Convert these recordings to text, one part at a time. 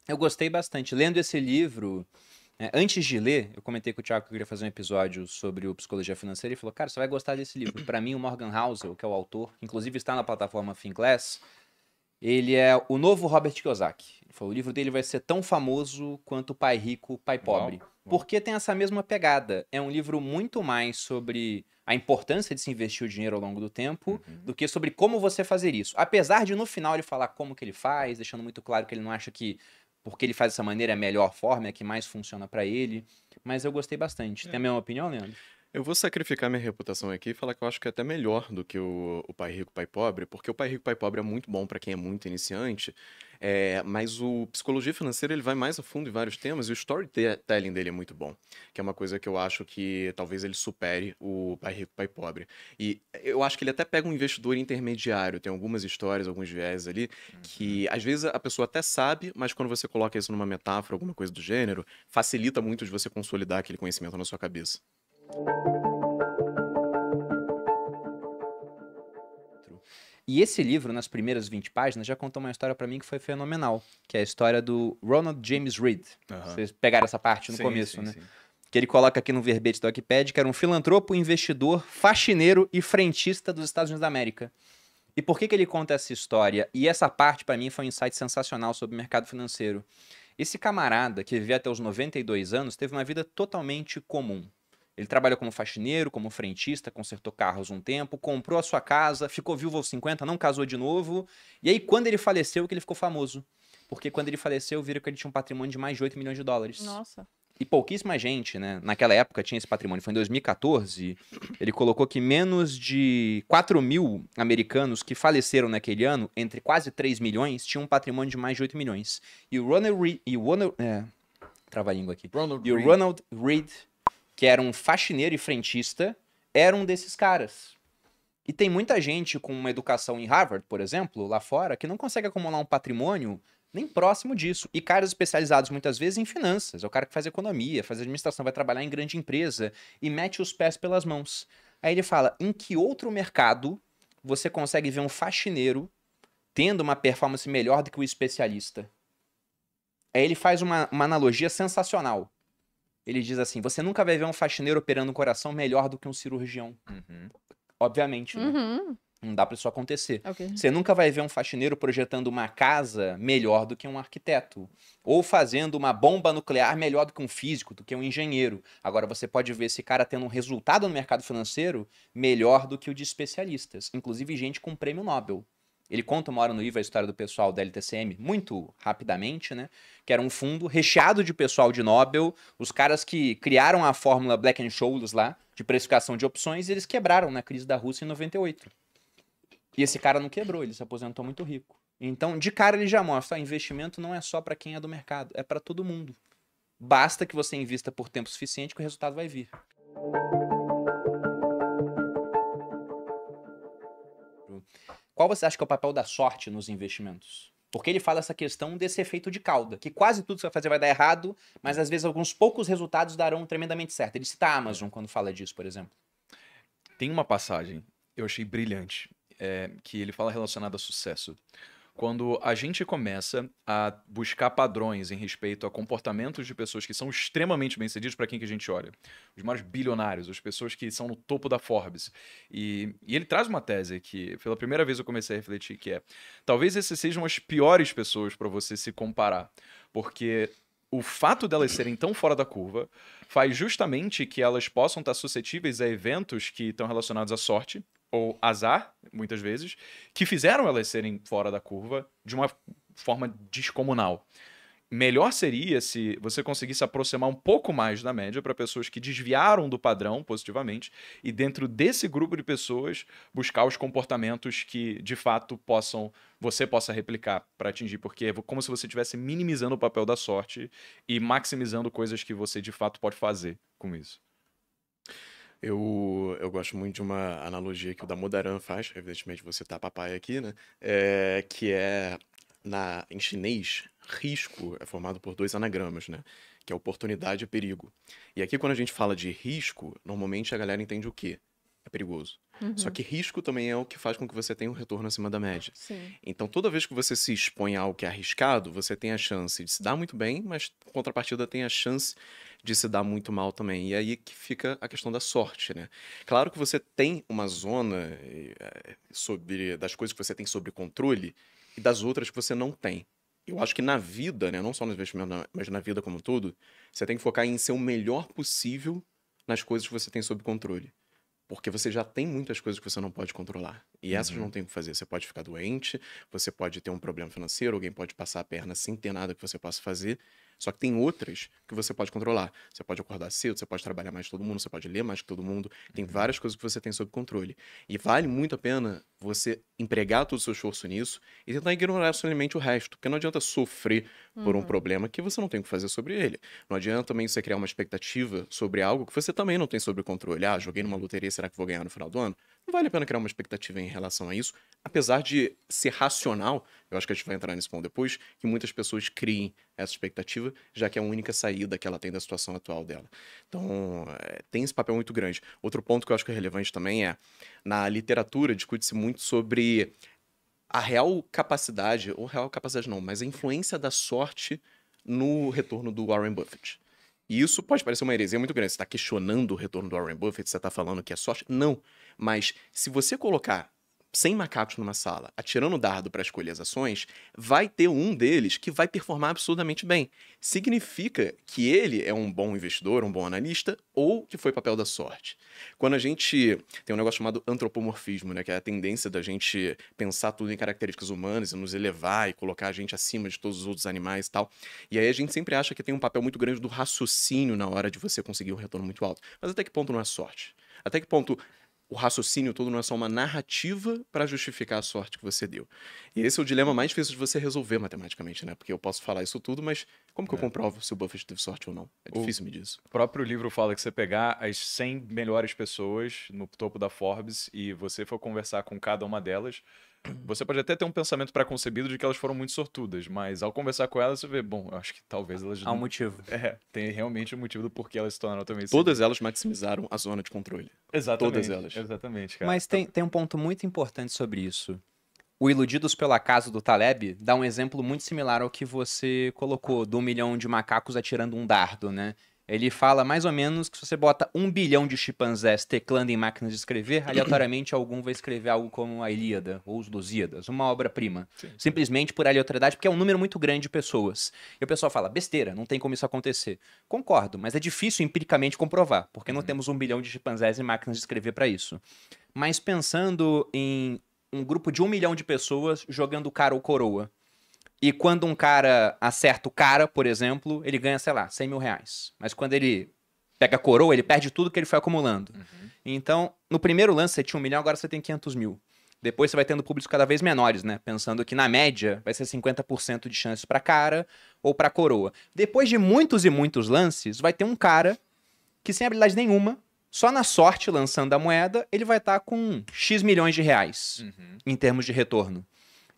Eu gostei bastante. Lendo esse livro, antes de ler, eu comentei com o Thiago que eu queria fazer um episódio sobre o Psicologia Financeira. Ele falou, cara, você vai gostar desse livro. Para mim, o Morgan Housel, que é o autor, que inclusive está na plataforma Finclass, ele é o novo Robert Kiyosaki. Ele falou, o livro dele vai ser tão famoso quanto Pai Rico, Pai Pobre. Uau, uau. Porque tem essa mesma pegada. É um livro muito mais sobre a importância de se investir o dinheiro ao longo do tempo do que sobre como você fazer isso. Apesar de no final ele falar como que ele faz, deixando muito claro que ele não acha que porque ele faz dessa maneira é a melhor forma, é a que mais funciona pra ele. Mas eu gostei bastante. Tem a mesma opinião, Leandro? Eu vou sacrificar minha reputação aqui e falar que eu acho que é até melhor do que o Pai Rico, Pai Pobre, porque o Pai Rico, Pai Pobre é muito bom para quem é muito iniciante, mas o Psicologia Financeira ele vai mais a fundo em vários temas e o storytelling dele é muito bom, que é uma coisa que eu acho que talvez ele supere o Pai Rico, Pai Pobre. E eu acho que ele até pega um investidor intermediário, tem algumas histórias, alguns viés ali, que às vezes a pessoa até sabe, mas quando você coloca isso numa metáfora, alguma coisa do gênero, facilita muito de você consolidar aquele conhecimento na sua cabeça. E esse livro, nas primeiras 20 páginas, já contou uma história pra mim que foi fenomenal, que é a história do Ronald James Reed. Aham. Vocês pegaram essa parte no Sim, começo, sim, né? sim. Que ele coloca aqui no verbete do Wikipedia, que era um filantropo, investidor, faxineiro e frentista dos Estados Unidos da América. E por que que ele conta essa história? E essa parte, pra mim, foi um insight sensacional sobre o mercado financeiro. Esse camarada, que vivia até os 92 anos, teve uma vida totalmente comum. Ele trabalhou como faxineiro, como frentista, consertou carros um tempo, comprou a sua casa, ficou viúvo aos 50, não casou de novo. E aí, quando ele faleceu, que ele ficou famoso. Porque quando ele faleceu, viram que ele tinha um patrimônio de mais de 8 milhões de dólares. Nossa. E pouquíssima gente, né? Naquela época tinha esse patrimônio. Foi em 2014. Ele colocou que menos de 4 mil americanos que faleceram naquele ano, entre quase 3 milhões, tinham um patrimônio de mais de 8 milhões. E o Ronald Reed. Trava-língua aqui. E o Ronald Reed, que era um faxineiro e frentista, era um desses caras. E tem muita gente com uma educação em Harvard, por exemplo, lá fora, que não consegue acumular um patrimônio nem próximo disso. E caras especializados muitas vezes em finanças. É o cara que faz economia, faz administração, vai trabalhar em grande empresa e mete os pés pelas mãos. Aí ele fala: em que outro mercado você consegue ver um faxineiro tendo uma performance melhor do que o especialista? Aí ele faz uma analogia sensacional. Ele diz assim: você nunca vai ver um faxineiro operando o coração melhor do que um cirurgião. Obviamente, né? Uhum. Não dá pra isso acontecer. Ok. Você nunca vai ver um faxineiro projetando uma casa melhor do que um arquiteto. Ou fazendo uma bomba nuclear melhor do que um físico, do que um engenheiro. Agora, você pode ver esse cara tendo um resultado no mercado financeiro melhor do que o de especialistas. Inclusive gente com prêmio Nobel. Ele conta uma hora no livro a história do pessoal da LTCM, muito rapidamente, né? Que era um fundo recheado de pessoal de Nobel, os caras que criaram a fórmula Black-Scholes lá, de precificação de opções, e eles quebraram na crise da Rússia em 98. E esse cara não quebrou, ele se aposentou muito rico. Então, de cara, ele já mostra: investimento não é só para quem é do mercado, é para todo mundo. Basta que você invista por tempo suficiente que o resultado vai vir. Qual você acha que é o papel da sorte nos investimentos? Porque ele fala essa questão desse efeito de cauda, que quase tudo que você vai fazer vai dar errado, mas às vezes alguns poucos resultados darão tremendamente certo. Ele cita a Amazon quando fala disso, por exemplo. Tem uma passagem, eu achei brilhante, que ele fala relacionada a sucesso. Quando a gente começa a buscar padrões em respeito a comportamentos de pessoas que são extremamente bem-sucedidos, para quem que a gente olha? Os maiores bilionários, as pessoas que são no topo da Forbes. E ele traz uma tese que, pela primeira vez eu comecei a refletir, que é: talvez essas sejam as piores pessoas para você se comparar. Porque o fato delas serem tão fora da curva faz justamente que elas possam estar suscetíveis a eventos que estão relacionados à sorte, ou azar, muitas vezes, que fizeram elas serem fora da curva de uma forma descomunal. Melhor seria se você conseguisse aproximar um pouco mais da média para pessoas que desviaram do padrão positivamente e, dentro desse grupo de pessoas, buscar os comportamentos que, de fato, você possa replicar para atingir, porque é como se você estivesse minimizando o papel da sorte e maximizando coisas que você, de fato, pode fazer com isso. Eu gosto muito de uma analogia que o Damodaran faz, evidentemente você tá papai aqui, né? Que é, em chinês, risco é formado por 2 anagramas, né? Que é oportunidade e perigo. E aqui, quando a gente fala de risco, normalmente a galera entende o quê? é perigoso. Uhum. Só que risco também é o que faz com que você tenha um retorno acima da média. Sim. Então, toda vez que você se expõe a algo que é arriscado, você tem a chance de se dar muito bem, mas, em contrapartida, tem a chance de se dar muito mal também. E aí que fica a questão da sorte, né? Claro que você tem uma zona das coisas que você tem sobre controle e das outras que você não tem. Eu acho que na vida, né, não só no investimento, mas na vida como um todo, você tem que focar em ser o melhor possível nas coisas que você tem sob controle. Porque você já tem muitas coisas que você não pode controlar. E essas não tem o que fazer. Você pode ficar doente, você pode ter um problema financeiro, alguém pode passar a perna sem ter nada que você possa fazer. Só que tem outras que você pode controlar. Você pode acordar cedo, você pode trabalhar mais que todo mundo, você pode ler mais que todo mundo. Tem várias coisas que você tem sob controle. E vale muito a pena você empregar todo o seu esforço nisso e tentar ignorar somente o resto. Porque não adianta sofrer por um problema que você não tem o que fazer sobre ele. Não adianta também você criar uma expectativa sobre algo que você também não tem sobre controle. Ah, joguei numa loteria, será que vou ganhar no final do ano? Não vale a pena criar uma expectativa em relação a isso, apesar de ser racional, eu acho que a gente vai entrar nesse ponto depois, que muitas pessoas criem essa expectativa, já que é a única saída que ela tem da situação atual dela. Então, tem esse papel muito grande. Outro ponto que eu acho que é relevante também é, na literatura, discute-se muito sobre a real capacidade, ou real capacidade não, mas a influência da sorte no retorno do Warren Buffett. E isso pode parecer uma heresia muito grande. Você está questionando o retorno do Warren Buffett, você está falando que é sorte? Não. Mas se você colocar 100 macacos numa sala, atirando dardo para escolher as ações, vai ter um deles que vai performar absurdamente bem. Significa que ele é um bom investidor, um bom analista, ou que foi papel da sorte. Quando a gente tem um negócio chamado antropomorfismo, né, que é a tendência da gente pensar tudo em características humanas e nos elevar e colocar a gente acima de todos os outros animais e tal. E aí a gente sempre acha que tem um papel muito grande do raciocínio na hora de você conseguir um retorno muito alto. Mas até que ponto não é sorte? Até que ponto o raciocínio todo não é só uma narrativa para justificar a sorte que você deu? E esse é o dilema mais difícil de você resolver matematicamente, né? Porque eu posso falar isso tudo, mas como que eu comprovo se o Buffett teve sorte ou não? É difícil medir isso. O próprio livro fala que você pegar as 100 melhores pessoas no topo da Forbes e você for conversar com cada uma delas, você pode até ter um pensamento pré-concebido de que elas foram muito sortudas, mas ao conversar com elas, você vê, bom, eu acho que talvez elas... Há um motivo. Tem realmente um motivo do porquê elas se tornaram também... Todas elas maximizaram a zona de controle. Exatamente. Todas elas. Exatamente, cara. Mas tem um ponto muito importante sobre isso. O Iludidos pelo Acaso do Taleb dá um exemplo muito similar ao que você colocou, do 1 milhão de macacos atirando um dardo, né? Ele fala mais ou menos que se você bota 1 bilhão de chimpanzés teclando em máquinas de escrever, aleatoriamente algum vai escrever algo como a Ilíada ou os Lusíadas, uma obra-prima. Simplesmente por aleatoriedade, porque é um número muito grande de pessoas. E o pessoal fala, besteira, não tem como isso acontecer. Concordo, mas é difícil empiricamente comprovar, porque não temos 1 bilhão de chimpanzés e máquinas de escrever para isso. Mas pensando em um grupo de 1 milhão de pessoas jogando cara ou coroa, e quando um cara acerta o cara, por exemplo, ele ganha, sei lá, 100 mil reais. Mas quando ele pega a coroa, ele perde tudo que ele foi acumulando. Então, no primeiro lance você tinha 1 milhão, agora você tem 500 mil. Depois você vai tendo públicos cada vez menores, né? Pensando que na média vai ser 50% de chances pra cara ou pra coroa. Depois de muitos e muitos lances, vai ter um cara que sem habilidade nenhuma, só na sorte lançando a moeda, ele vai estar com X milhões de reais em termos de retorno.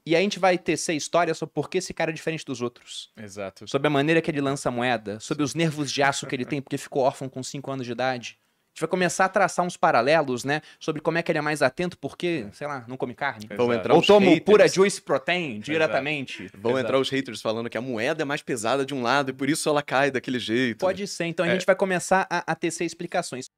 E aí a gente vai tecer história sobre por que esse cara é diferente dos outros. Exato. Sobre a maneira que ele lança a moeda, sobre os nervos de aço que ele tem porque ficou órfão com 5 anos de idade. A gente vai começar a traçar uns paralelos, né? Sobre como é que ele é mais atento porque, sei lá, não come carne. Vão entrar Ou os toma haters. pura Juice Protein diretamente. Vão entrar os haters falando que a moeda é mais pesada de um lado e por isso ela cai daquele jeito. Pode ser. Então a gente vai começar a tecer explicações.